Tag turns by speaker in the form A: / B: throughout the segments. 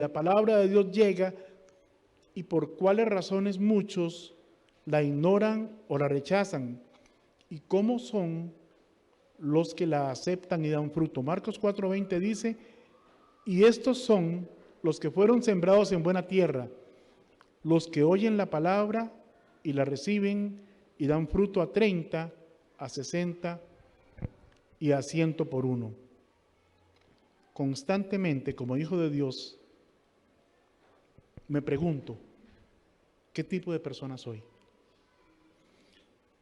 A: la palabra de Dios llega y por cuáles razones muchos la ignoran o la rechazan y cómo son los que la aceptan y dan fruto. Marcos 4:20 dice, y estos son los que fueron sembrados en buena tierra, los que oyen la palabra y la reciben y dan fruto a 30, a 60 y a 100 por uno. Constantemente, como hijo de Dios, me pregunto, ¿qué tipo de persona soy?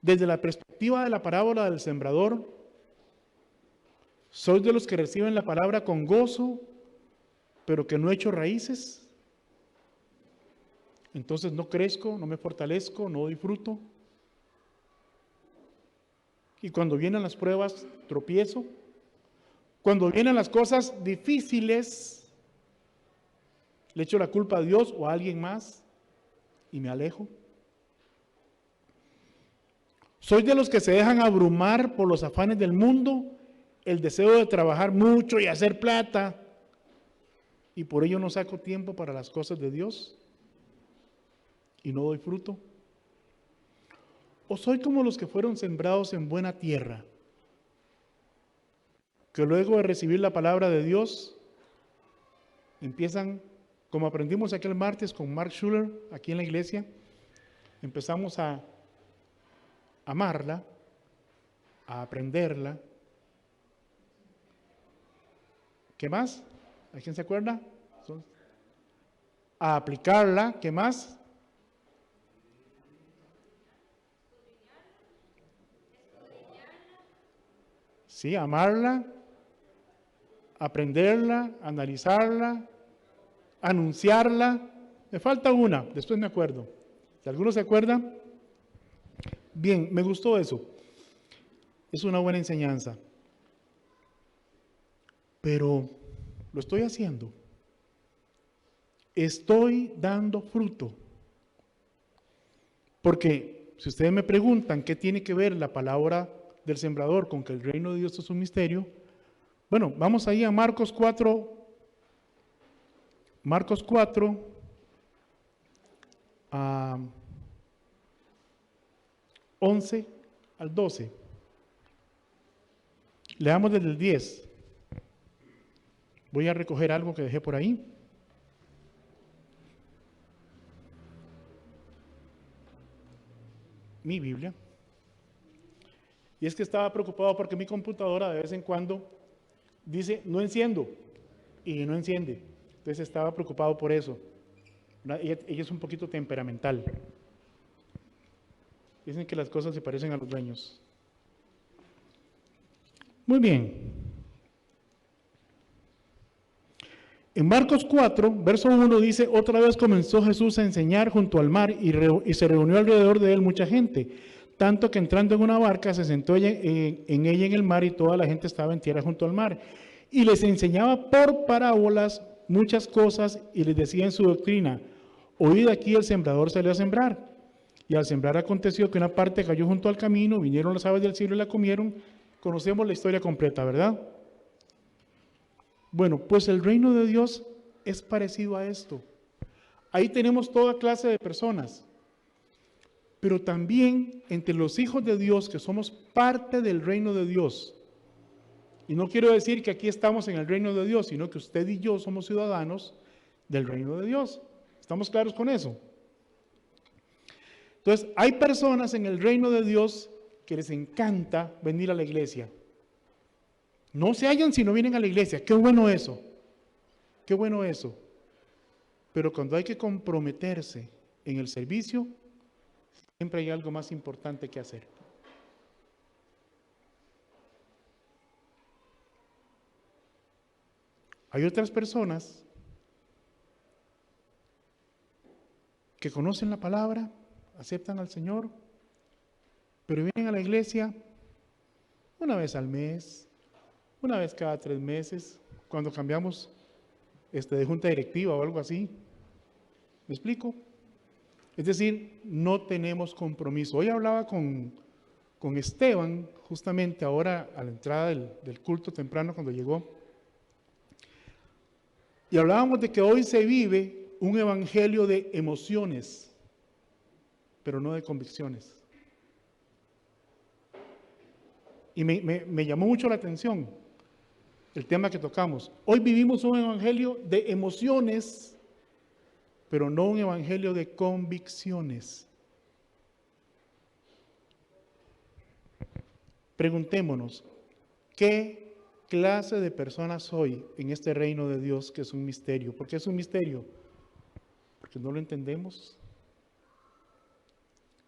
A: Desde la perspectiva de la parábola del sembrador, ¿soy de los que reciben la palabra con gozo, pero que no he hecho raíces? Entonces no crezco, no me fortalezco, no doy fruto. Y cuando vienen las pruebas, tropiezo. Cuando vienen las cosas difíciles, le echo la culpa a Dios o a alguien más y me alejo. Soy de los que se dejan abrumar por los afanes del mundo, el deseo de trabajar mucho y hacer plata, y por ello no saco tiempo para las cosas de Dios y no doy fruto. O soy como los que fueron sembrados en buena tierra, que luego de recibir la palabra de Dios, empiezan, como aprendimos aquel martes con Mark Schuller, aquí en la iglesia, empezamos a amarla, a aprenderla. ¿Qué más? ¿A quién se acuerda? A aplicarla. ¿Qué más? Sí, amarla, aprenderla, analizarla, anunciarla. Me falta una, después me acuerdo. Si alguno se acuerda, bien, me gustó eso. Es una buena enseñanza. Pero lo estoy haciendo. Estoy dando fruto. Porque si ustedes me preguntan qué tiene que ver la palabra del sembrador con que el reino de Dios es un misterio, bueno, vamos ahí a Marcos 4, a 11 al 12. Leamos desde el 10. Voy a recoger algo que dejé por ahí. Mi Biblia. Y es que estaba preocupado porque mi computadora de vez en cuando dice no enciendo y no enciende. Entonces estaba preocupado por eso. Ella es un poquito temperamental. Dicen que las cosas se parecen a los dueños. Muy bien. En Marcos 4, verso 1 dice, otra vez comenzó Jesús a enseñar junto al mar y se reunió alrededor de él mucha gente, tanto que entrando en una barca se sentó en ella en el mar y toda la gente estaba en tierra junto al mar. Y les enseñaba por parábolas muchas cosas y les decía en su doctrina, oíd aquí el sembrador salió a sembrar. Y al sembrar aconteció que una parte cayó junto al camino, vinieron las aves del cielo y la comieron. Conocemos la historia completa, ¿verdad? Bueno, pues el reino de Dios es parecido a esto. Ahí tenemos toda clase de personas, pero también entre los hijos de Dios que somos parte del reino de Dios. Y no quiero decir que aquí estamos en el reino de Dios, sino que usted y yo somos ciudadanos del reino de Dios. ¿Estamos claros con eso? Entonces, hay personas en el reino de Dios que les encanta venir a la iglesia. No se hallan si no vienen a la iglesia. Qué bueno eso. Qué bueno eso. Pero cuando hay que comprometerse en el servicio, siempre hay algo más importante que hacer. Hay otras personas que conocen la palabra, aceptan al Señor, pero vienen a la iglesia una vez al mes, una vez cada 3 meses, cuando cambiamos de junta directiva o algo así. ¿Me explico? Es decir, no tenemos compromiso. Hoy hablaba con Esteban, justamente ahora a la entrada del culto temprano cuando llegó. Y hablábamos de que hoy se vive un evangelio de emociones, pero no de convicciones. Y me llamó mucho la atención el tema que tocamos. Hoy vivimos un evangelio de emociones, pero no un evangelio de convicciones. Preguntémonos, ¿qué clase de personas soy en este reino de Dios que es un misterio? ¿Por qué es un misterio? Porque no lo entendemos.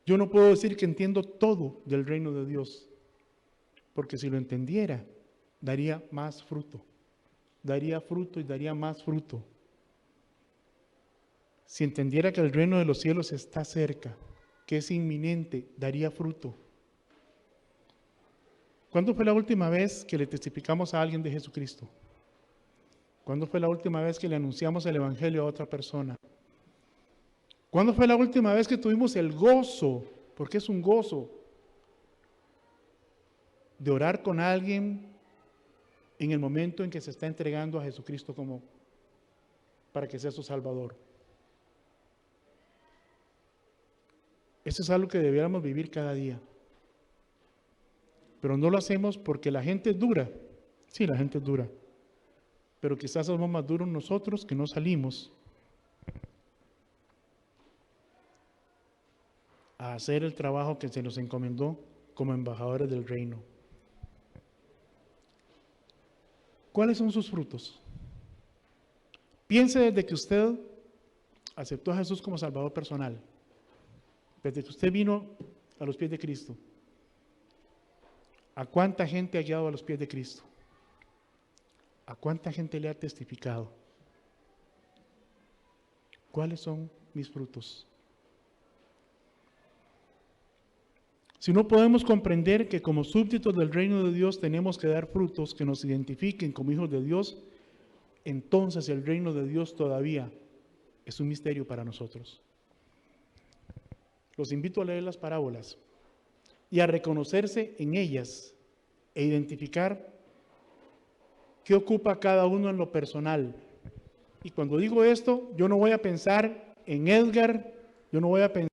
A: Yo no puedo decir que entiendo todo del reino de Dios, porque si lo entendiera, daría más fruto. Daría fruto y daría más fruto. Si entendiera que el reino de los cielos está cerca, que es inminente, daría fruto. ¿Cuándo fue la última vez que le testificamos a alguien de Jesucristo? ¿Cuándo fue la última vez que le anunciamos el evangelio a otra persona? ¿Cuándo fue la última vez que tuvimos el gozo, porque es un gozo, de orar con alguien en el momento en que se está entregando a Jesucristo como para que sea su Salvador? Eso es algo que debiéramos vivir cada día. Pero no lo hacemos porque la gente es dura. Sí, la gente es dura. Pero quizás somos más duros nosotros que no salimos a hacer el trabajo que se nos encomendó como embajadores del reino. ¿Cuáles son sus frutos? Piense desde que usted aceptó a Jesús como Salvador personal, desde que usted vino a los pies de Cristo. ¿A cuánta gente ha guiado a los pies de Cristo? ¿A cuánta gente le ha testificado? ¿Cuáles son mis frutos? Si no podemos comprender que como súbditos del reino de Dios tenemos que dar frutos que nos identifiquen como hijos de Dios, entonces el reino de Dios todavía es un misterio para nosotros. Los invito a leer las parábolas y a reconocerse en ellas e identificar qué ocupa cada uno en lo personal. Y cuando digo esto, yo no voy a pensar en Edgar, yo no voy a pensar